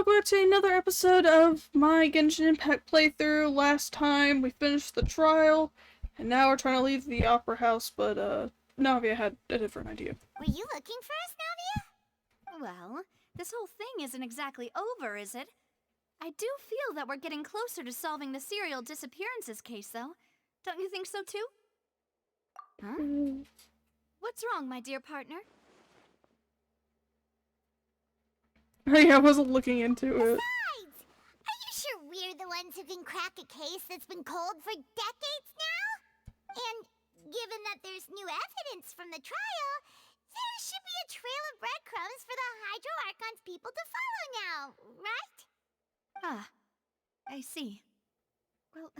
welcome back to another episode of my Genshin Impact playthrough. Last time we finished the trial, and now we're trying to leave the opera house, but Navia had a different idea. Were you looking for us, Navia? Well, this whole thing isn't exactly over, is it? I do feel that we're getting closer to solving the serial disappearances case, though. Don't you think so, too? Huh? What's wrong, my dear partner? Hey, I wasn't looking into it. Besides, are you sure we're the ones who can crack a case that's been cold for decades now? And given that there's new evidence from the trial, there should be a trail of breadcrumbs for the Hydro Archon's people to follow now, right? Ah, I see. Well,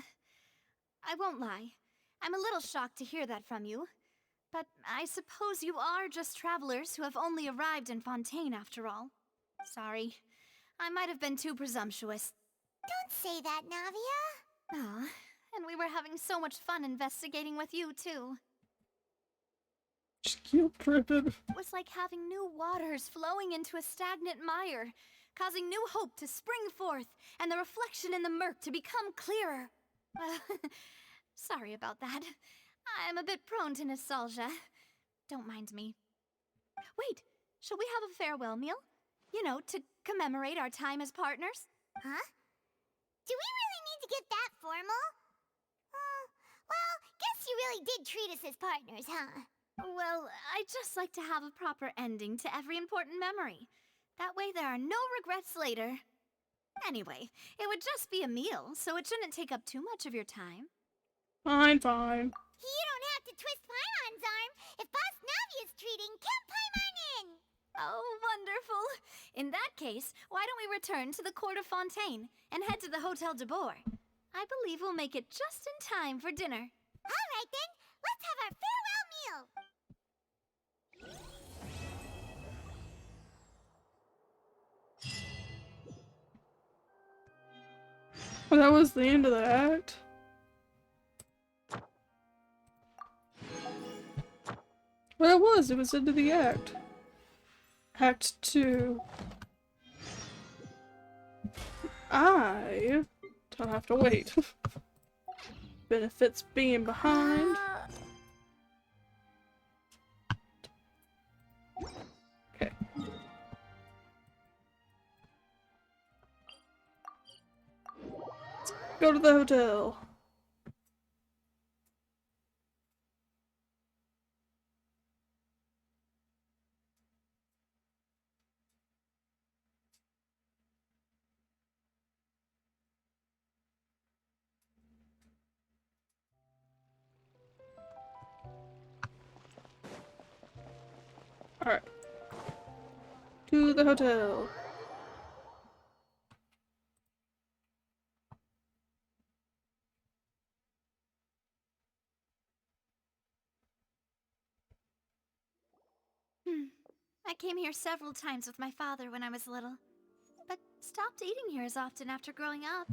I won't lie. I'm a little shocked to hear that from you. But I suppose you are just travelers who have only arrived in Fontaine after all. Sorry. I might have been too presumptuous. Don't say that, Navia. Ah, and we were having so much fun investigating with you, too. Just guilt-tripped. It was like having new waters flowing into a stagnant mire, causing new hope to spring forth, and the reflection in the murk to become clearer. Sorry about that. I'm a bit prone to nostalgia. Don't mind me. Wait, shall we have a farewell meal? You know, to commemorate our time as partners? Huh? Do we really need to get that formal? Well, guess you really did treat us as partners, huh? Well, I'd just like to have a proper ending to every important memory. That way there are no regrets later. Anyway, it would just be a meal, so it shouldn't take up too much of your time. Fine, fine. You don't have to twist Paimon's arm. If Boss Navia's treating, count Paimon in! Oh, wonderful. In that case, why don't we return to the court of Fontaine and head to the Hotel de Boer? I believe we'll make it just in time for dinner. All right, then. Let's have our farewell meal. Well, that was the end of the act. Well, it was the end of the act. Act 2. I don't have to wait. Benefits being behind. Okay. Let's go to the hotel. Alright. To the hotel. I came here several times with my father when I was little, but stopped eating here as often after growing up.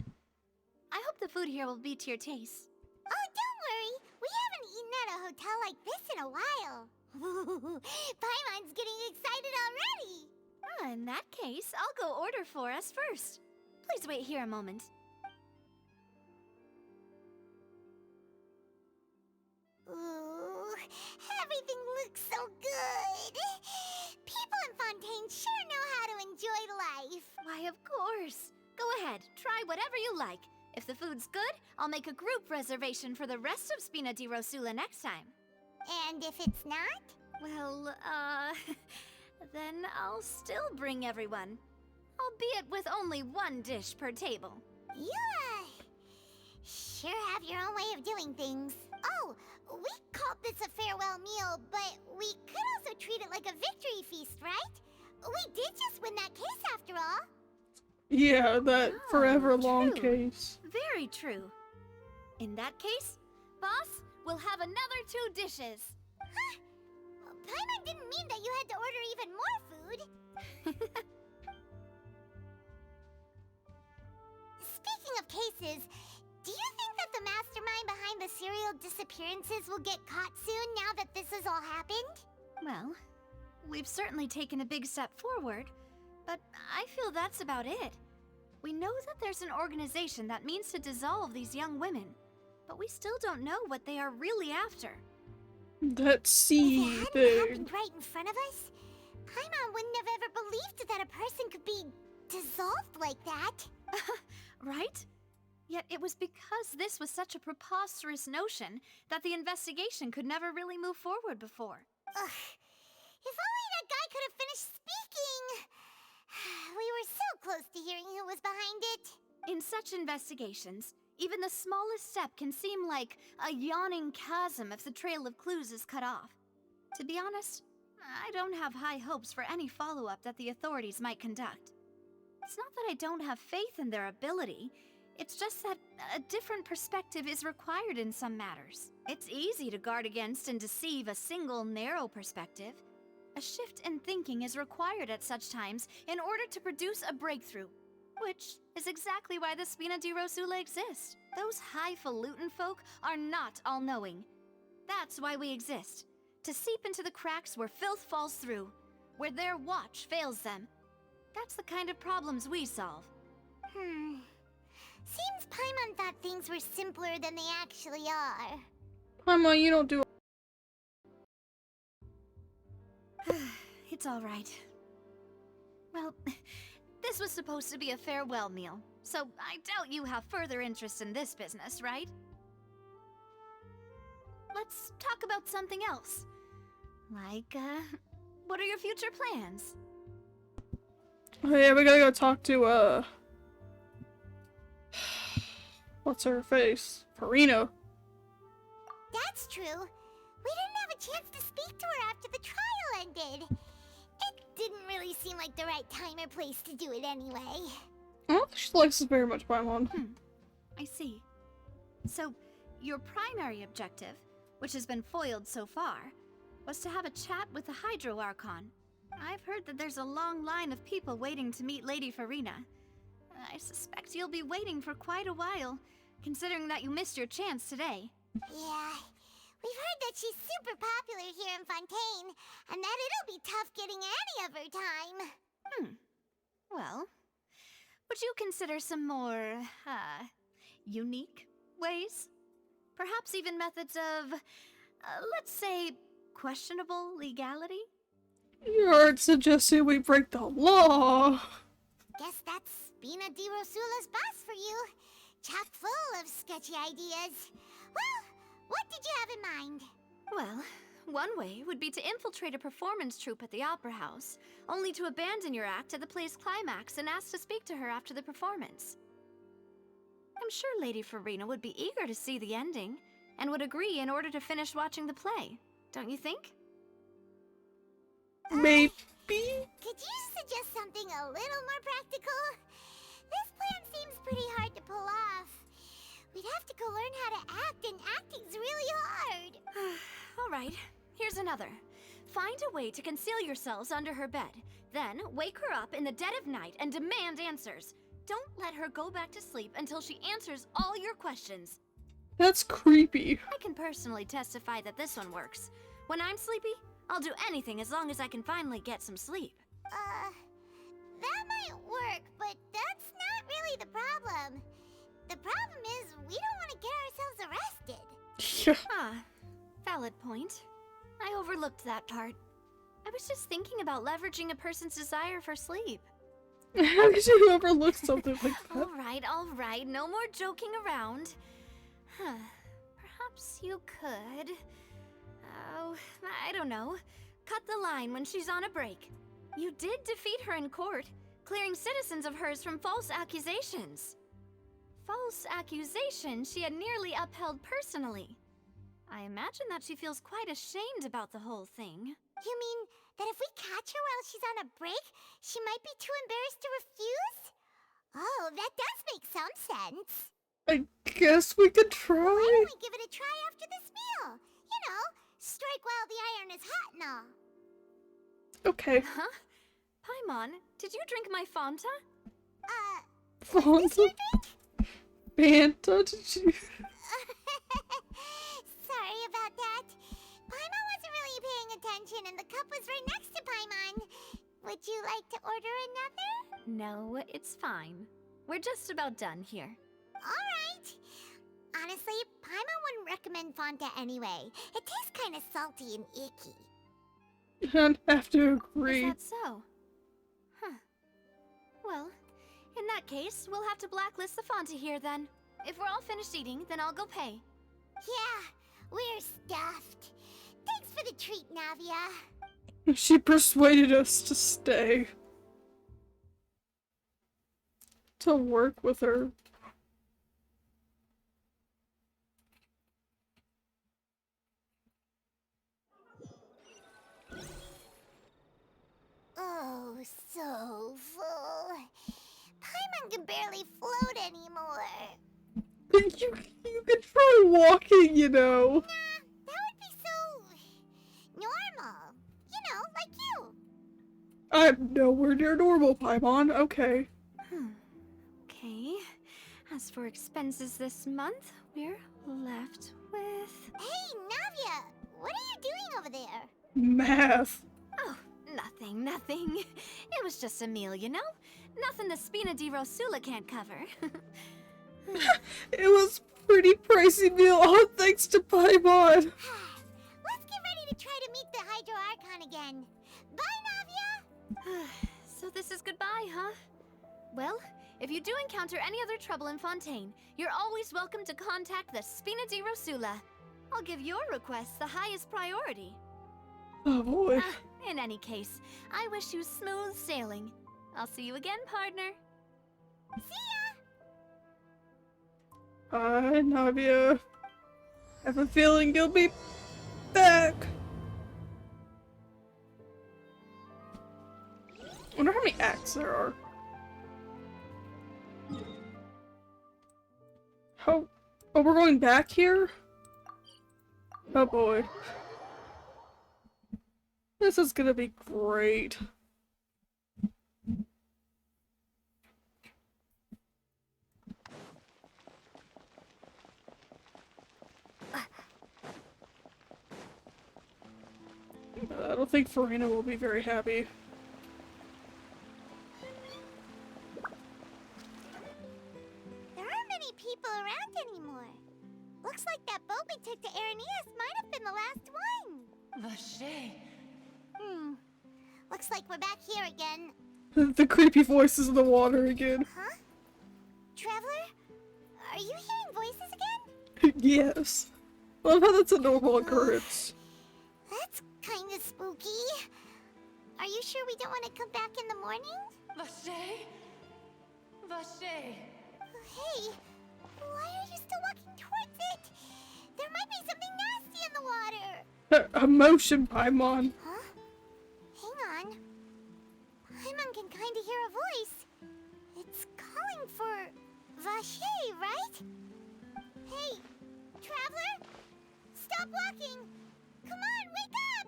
I hope the food here will be to your taste. Oh, don't worry. We haven't eaten at a hotel like this in a while. Paimon's getting excited already. In that case, I'll go order for us first. Please wait here a moment. Ooh, everything looks so good. People in Fontaine sure know how to enjoy life. Why, of course. Go ahead, try whatever you like. If the food's good, I'll make a group reservation for the rest of Spina di Rosula next time. And if it's not? Well, then I'll still bring everyone. Albeit with only one dish per table. You, sure have your own way of doing things. Oh, we called this a farewell meal, but we could also treat it like a victory feast, right? We did just win that case after all. Yeah, that forever long true. case. Very true. In that case, boss, we'll have another 2 dishes. Huh? Paimon didn't mean that you had to order even more food. Speaking of cases, do you think that the mastermind behind the serial disappearances will get caught soon now that this has all happened? Well, we've certainly taken a big step forward, But I feel that's about it. We know that there's an organization that means to dissolve these young women, but we still don't know what they are really after. That If sea it hadn't thing. happened right in front of us, Paimon wouldn't have ever believed that a person could be dissolved like that. Right? Yet it was because this was such a preposterous notion that the investigation could never really move forward before. Ugh. If only that guy could have finished speaking. We were so close to hearing who was behind it. In such investigations, even the smallest step can seem like a yawning chasm if the trail of clues is cut off. To be honest, I don't have high hopes for any follow-up that the authorities might conduct. It's not that I don't have faith in their ability, it's just that a different perspective is required in some matters. It's easy to guard against and deceive a single narrow perspective. A shift in thinking is required at such times in order to produce a breakthrough, which is exactly why the Spina di Rosula exist. Those highfalutin folk are not all-knowing. That's why we exist, to seep into the cracks where filth falls through, where their watch fails them. That's the kind of problems we solve. Seems Paimon thought things were simpler than they actually are. Paimon, you don't do. It's all right. Well, this was supposed to be a farewell meal, so I doubt you have further interest in this business, right? Let's talk about something else. Like, what are your future plans? Oh yeah, we gotta go talk to, what's her face? Farina. That's true. We didn't have a chance to speak to her after the trial ended. It didn't really seem like the right time or place to do it anyway. I don't think she likes us very much, Paimon. I see. So, your primary objective, which has been foiled so far, was to have a chat with the Hydro Archon. I've heard that there's a long line of people waiting to meet Lady Farina. I suspect you'll be waiting for quite a while, considering that you missed your chance today. Yeah, we've heard that she's super popular here in Fontaine, and that it'll be tough getting any of her time. Well, would you consider some more, unique ways? Perhaps even methods of, let's say, questionable legality? You're suggesting we break the law. Guess that's Spina di Rosula's boss for you. Chock full of sketchy ideas. Well, what did you have in mind? Well, one way would be to infiltrate a performance troupe at the Opera House, only to abandon your act at the play's climax and ask to speak to her after the performance. I'm sure Lady Farina would be eager to see the ending, and would agree in order to finish watching the play, don't you think? Maybe? Could you suggest something a little more practical? This plan seems pretty hard to pull off. We'd have to go learn how to act, and acting's really hard. Alright, here's another. Find a way to conceal yourselves under her bed. Then, wake her up in the dead of night and demand answers. Don't let her go back to sleep until she answers all your questions. That's creepy. I can personally testify that this one works. When I'm sleepy, I'll do anything as long as I can finally get some sleep. That might work, but that's not really the problem. The problem is we don't want to get ourselves arrested. Yeah. Ah, valid point. I overlooked that part. I was just thinking about leveraging a person's desire for sleep. How could you overlook something like that? All right, no more joking around. Perhaps you could... Oh, I don't know. Cut the line when she's on a break. You did defeat her in court, clearing citizens of hers from false accusations. False accusations she had nearly upheld personally. I imagine that she feels quite ashamed about the whole thing. You mean that if we catch her while she's on a break, she might be too embarrassed to refuse? Oh, that does make some sense. I guess we could Why try. don't we give it a try after this meal? You know, strike while the iron is hot and all. Okay. Huh? Paimon, did you drink my Fanta? Is this your Fanta? drink? Fanta? Did you? Sorry about that. Paimon wasn't really paying attention and the cup was right next to Paimon. Would you like to order another? No, it's fine. We're just about done here. Alright. Honestly, Paimon wouldn't recommend Fanta anyway. It tastes kind of salty and icky. I'd have to Is agree. that so? Huh. Well, in that case, we'll have to blacklist the Fanta here then. If we're all finished eating, then I'll go pay. Yeah, we're stuffed. Thanks for the treat, Navia. She persuaded us to stay. To work with her. Oh, so full. Paimon can barely float anymore. You could try walking, you know. Nah, that would be so normal. You know, like you. I'm nowhere near normal, Paimon. Okay. Okay. As for expenses this month, we're left with... Hey, Navia, what are you doing over there? Math. Oh, nothing. It was just a meal, you know? Nothing the Spina di Rosula can't cover. It was pretty pricey meal, all thanks to Paimon. Let's get ready to try to meet the Hydro Archon again. Bye, Navia! So this is goodbye, huh? Well, if you do encounter any other trouble in Fontaine, you're always welcome to contact the Spina di Rosula. I'll give your request the highest priority. Oh boy. In any case, I wish you smooth sailing. I'll see you again, partner. See ya! Hi, Navia. I have a feeling you'll be back. I wonder how many acts there are. Oh, we're going back here? Oh boy. This is gonna be great. I don't think Farina will be very happy. There aren't many people around anymore. Looks like that boat we took to Araneas might have been the last one. Vache. Looks like we're back here again. The creepy voices in the water again. Huh? Traveler? Are you hearing voices again? Yes. I love how that's a normal occurrence. That's kind of spooky. Are you sure we don't want to come back in the morning? Vache. Vache. Hey, why are you still walking towards it? There might be something nasty in the water. Emotion, Paimon. Huh? Hang on. Paimon can kind of hear a voice. It's calling for Vache, right? Hey, Traveler? Stop walking! Come on, wake up!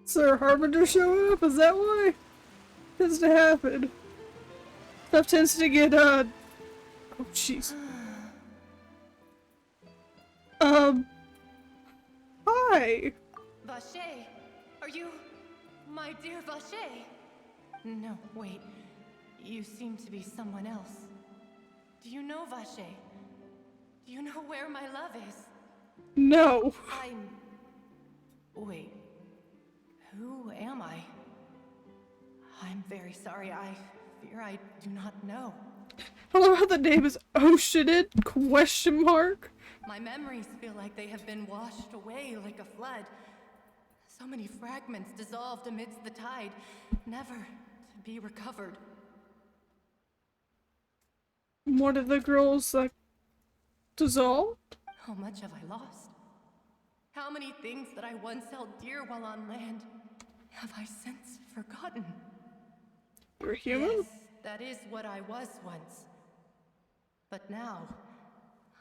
Is there a Harbinger show up? Is that why? Tends to happen. Stuff tends to get, oh jeez. Hi! Vache. Are you my dear Vache? No, wait. You seem to be someone else. Do you know Vache? Do you know where my love is? No. Wait. Who am I? I'm very sorry. I fear I do not know. I love how the name is Oceanid? Question mark. My memories feel like they have been washed away like a flood. So many fragments dissolved amidst the tide, never to be recovered. One of the girls, like, dissolved? How much have I lost? How many things that I once held dear while on land have I since forgotten? You're human? Yes, that is what I was once. But now,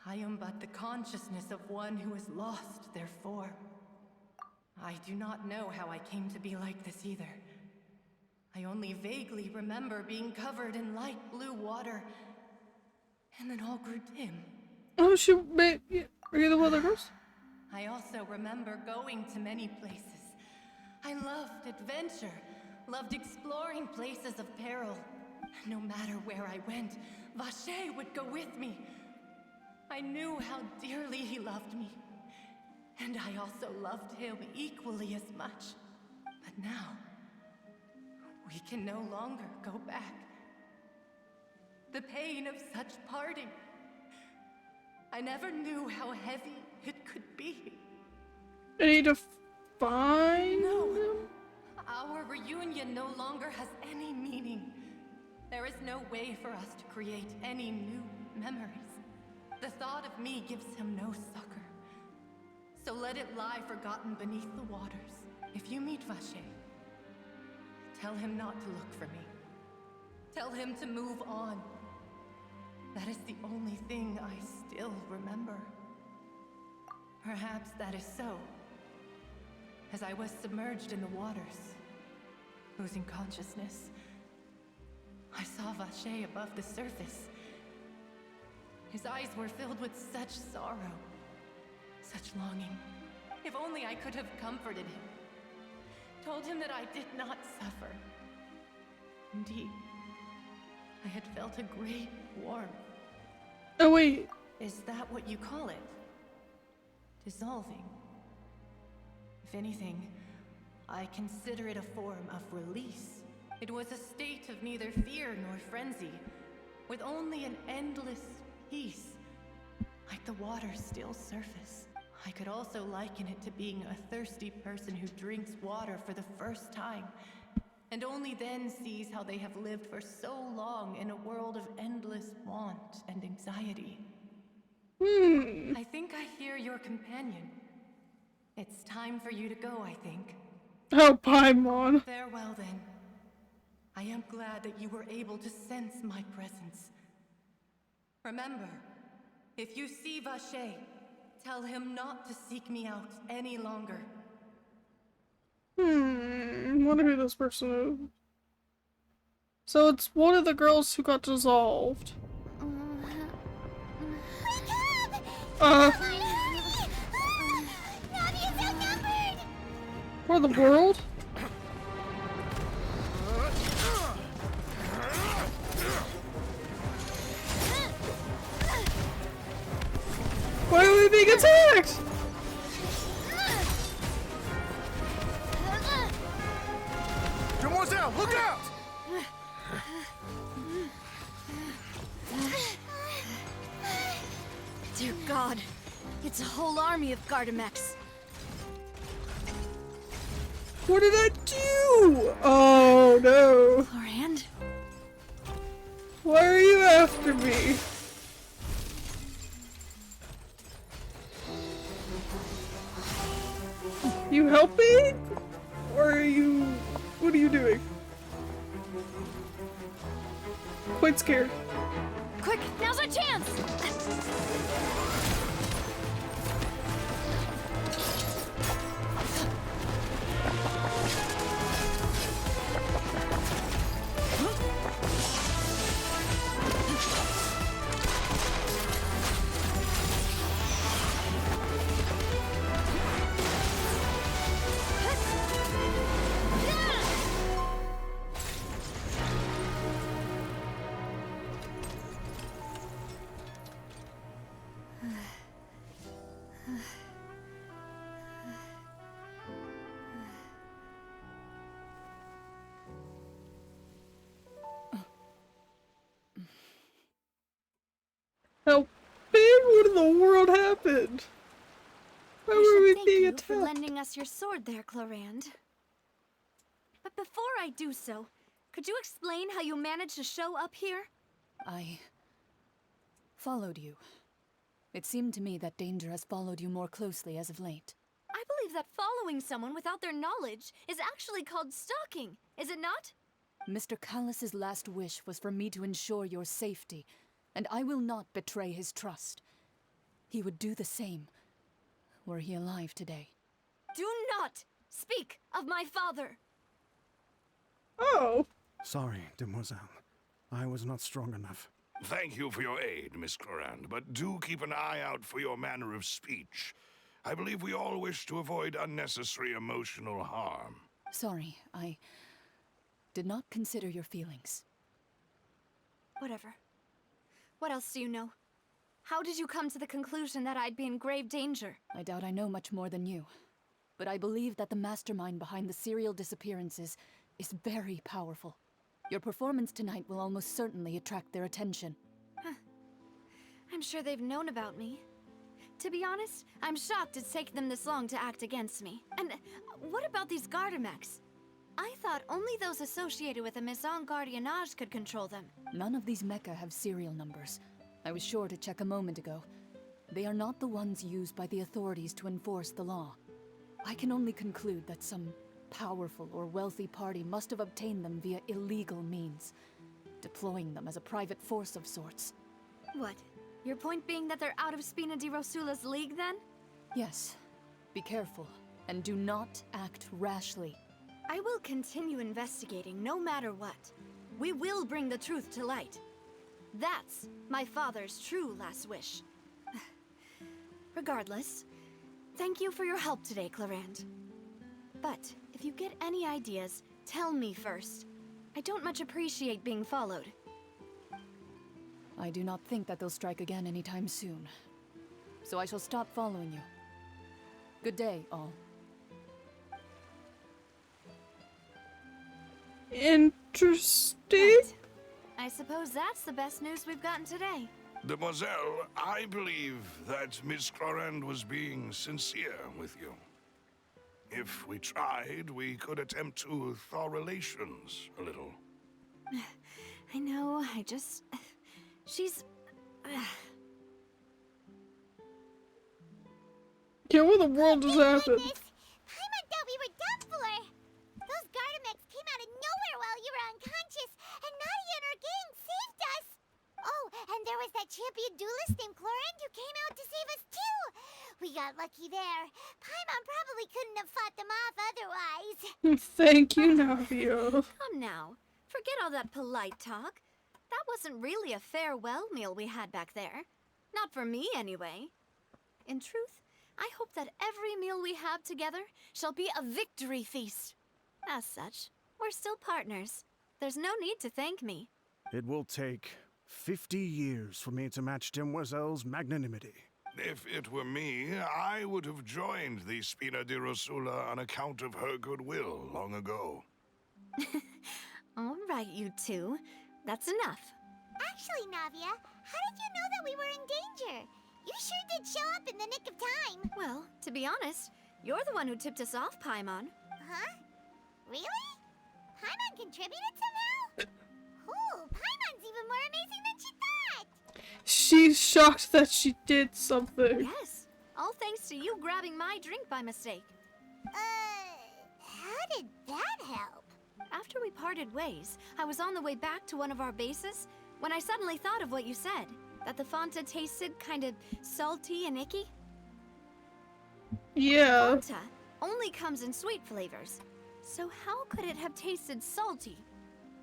I am but the consciousness of one who is lost, therefore. I do not know how I came to be like this either. I only vaguely remember being covered in light blue water, and then all grew dim. Oh, are you the one of the girls? I also remember going to many places. I loved adventure, loved exploring places of peril. No matter where I went, Vache would go with me. I knew how dearly he loved me, and I also loved him equally as much. But now, we can no longer go back. The pain of such parting, I never knew how heavy it could be. I need to find No. them? Our reunion no longer has any meaning. There is no way for us to create any new memories. The thought of me gives him no succor. So let it lie forgotten beneath the waters. If you meet Vache, tell him not to look for me. Tell him to move on. That is the only thing I still remember. Perhaps that is so. As I was submerged in the waters, losing consciousness, I saw Vache above the surface. His eyes were filled with such sorrow, such longing. If only I could have comforted him, told him that I did not suffer. Indeed, I had felt a great warmth. Oh, wait. Is that what you call it? Dissolving? If anything, I consider it a form of release. It was a state of neither fear nor frenzy, with only an endless peace, like the water's still surface. I could also liken it to being a thirsty person who drinks water for the first time, and only then sees how they have lived for so long in a world of endless want and anxiety. I think I hear your companion. It's time for you to go, I think. Oh, Paimon. Farewell, then. I am glad that you were able to sense my presence. Remember, if you see Vache, tell him not to seek me out any longer. Wonder who this person is. So it's one of the girls who got dissolved. For the world? Why are we being attacked? Demoiselle, look out! Dear God, it's a whole army of Gardamex. What did I do? Oh no. Clorand? Why are you after me? You help me? Or are you... what are you doing? Quite scared. Quick, now's our chance! How big? What in the world happened? Why were we Thank being you for attacked? lending us your sword there, Clorand. But before I do so, could you explain how you managed to show up here? I followed you. It seemed to me that danger has followed you more closely as of late. I believe that following someone without their knowledge is actually called stalking, is it not? Mr. Callus's last wish was for me to ensure your safety, and I will not betray his trust. He would do the same, were he alive today. Do not speak of my father! Oh. Sorry, Demoiselle. I was not strong enough. Thank you for your aid, Miss Clorand, but do keep an eye out for your manner of speech. I believe we all wish to avoid unnecessary emotional harm. Sorry, I did not consider your feelings. Whatever. What else do you know? How did you come to the conclusion that I'd be in grave danger? I doubt I know much more than you. But I believe that the mastermind behind the serial disappearances is very powerful. Your performance tonight will almost certainly attract their attention. I'm sure they've known about me. To be honest, I'm shocked it's taken them this long to act against me. And what about these Gardamex? I thought only those associated with the Maison Gardiennage could control them. None of these Meka have serial numbers. I was sure to check a moment ago. They are not the ones used by the authorities to enforce the law. I can only conclude that some powerful or wealthy party must have obtained them via illegal means, deploying them as a private force of sorts. What? Your point being that they're out of Spina di Rosula's league, then? Yes. Be careful, and do not act rashly. I will continue investigating no matter what. We will bring the truth to light. That's my father's true last wish. Regardless, thank you for your help today, Clarand. But if you get any ideas, tell me first. I don't much appreciate being followed. I do not think that they'll strike again anytime soon. So I shall stop following you. Good day, all. Interesting. Right. I suppose that's the best news we've gotten today. Demoiselle, I believe that Miss Clarand was being sincere with you. If we tried, we could attempt to thaw relations a little. I know, she's... Yeah, what the world just happened? Goodness! Paimon thought we were done for! Those Gardamex came out of nowhere while you were unconscious, and Nadia and her gang saved us! Oh, and there was that champion duelist named Clarand who came out to save us too! We got lucky there. Paimon probably couldn't have fought them off otherwise. Thank you, Navio. Come now. Forget all that polite talk. That wasn't really a farewell meal we had back there. Not for me, anyway. In truth, I hope that every meal we have together shall be a victory feast. As such, we're still partners. There's no need to thank me. It will take 50 years for me to match Demoiselle's magnanimity. If it were me, I would have joined the Spina di Rosula on account of her goodwill long ago. All right, you two. That's enough. Actually, Navia, how did you know that we were in danger? You sure did show up in the nick of time. Well, to be honest, you're the one who tipped us off, Paimon. Huh? Really? Paimon contributed somehow? Ooh, Paimon's even more amazing than she thought! She's shocked that she did something. Yes. All thanks to you grabbing my drink by mistake. How did that help? After we parted ways, I was on the way back to one of our bases when I suddenly thought of what you said. That the Fanta tasted kind of salty and icky. Yeah. Fanta only comes in sweet flavors. So how could it have tasted salty?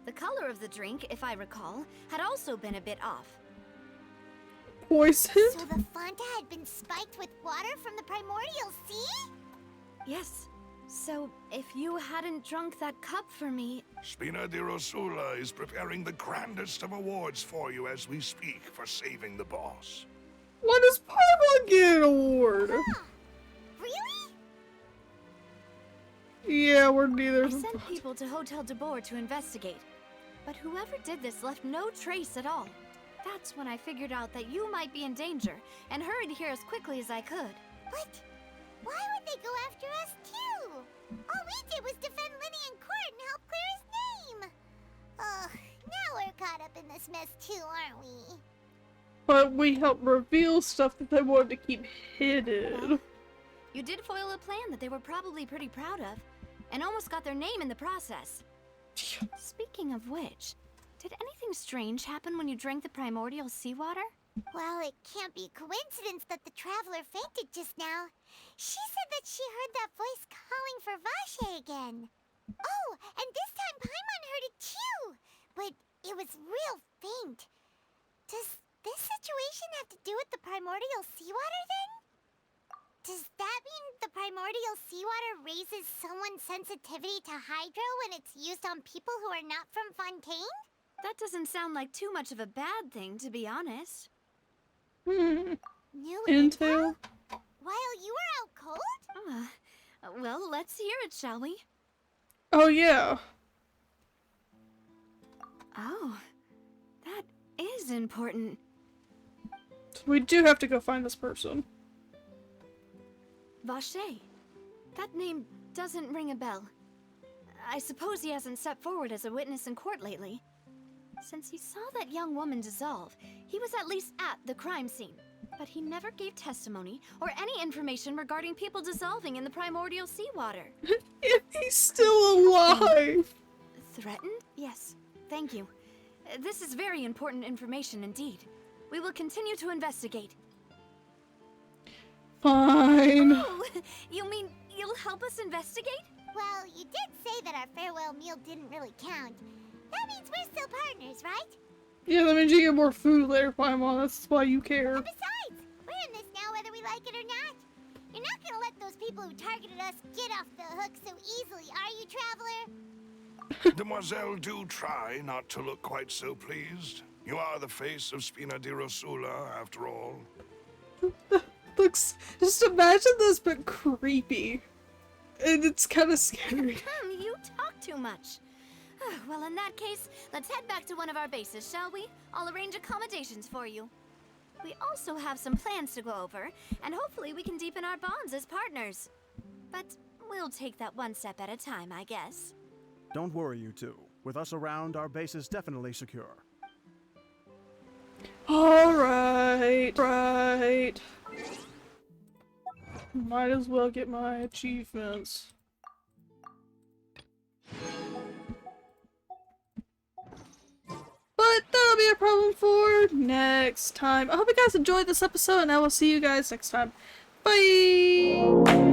The color of the drink, if I recall, had also been a bit off. Poison? So the Fanta had been spiked with water from the primordial sea? Yes. So if you hadn't drunk that cup for me... Spina di Rosula is preparing the grandest of awards for you as we speak for saving the boss. Why does Paimon get an award? Huh. Really? Yeah, we're neither. I sent people to Hotel de Boer to investigate. But whoever did this left no trace at all. That's when I figured out that you might be in danger and hurried here as quickly as I could. But why would they go after us too? All we did was defend Linny in court and help clear his name. Ugh, now we're caught up in this mess too, aren't we? But we helped reveal stuff that they wanted to keep hidden. You did foil a plan that they were probably pretty proud of, and almost got their name in the process. Speaking of which, did anything strange happen when you drank the primordial seawater? Well, it can't be coincidence that the traveler fainted just now. She said that she heard that voice calling for Vache again. Oh, and this time Paimon heard it too, but it was real faint. Does this situation have to do with the primordial seawater then? Does that mean the primordial seawater raises someone's sensitivity to hydro when it's used on people who are not from Fontaine? That doesn't sound like too much of a bad thing, to be honest. Hmm. New Intel? While you were out cold? Well, let's hear it, shall we? Oh yeah. Oh, that is important. So we do have to go find this person. Vache. That name doesn't ring a bell. I suppose he hasn't stepped forward as a witness in court lately. Since he saw that young woman dissolve, he was at least at the crime scene. But he never gave testimony or any information regarding people dissolving in the primordial seawater. If he's still alive! Threatened? Yes, thank you. This is very important information indeed. We will continue to investigate. Fine. Oh, you mean you'll help us investigate? Well, you did say that our farewell meal didn't really count. That means we're still partners, right? Yeah, that means you get more food later, Paimon. That's why you care. And besides, we're in this now whether we like it or not. You're not gonna let those people who targeted us get off the hook so easily, are you, Traveler? Demoiselle, do try not to look quite so pleased. You are the face of Spina di Rosula, after all. Looks, just imagine this, but creepy. And it's kind of scary. You talk too much. Well, in that case, let's head back to one of our bases, shall we? I'll arrange accommodations for you. We also have some plans to go over, and hopefully we can deepen our bonds as partners. But we'll take that one step at a time, I guess. Don't worry, you two. With us around, our base is definitely secure. Alright, right. Might as well get my achievements. But that'll be a problem for next time. I hope you guys enjoyed this episode, and I will see you guys next time. Bye!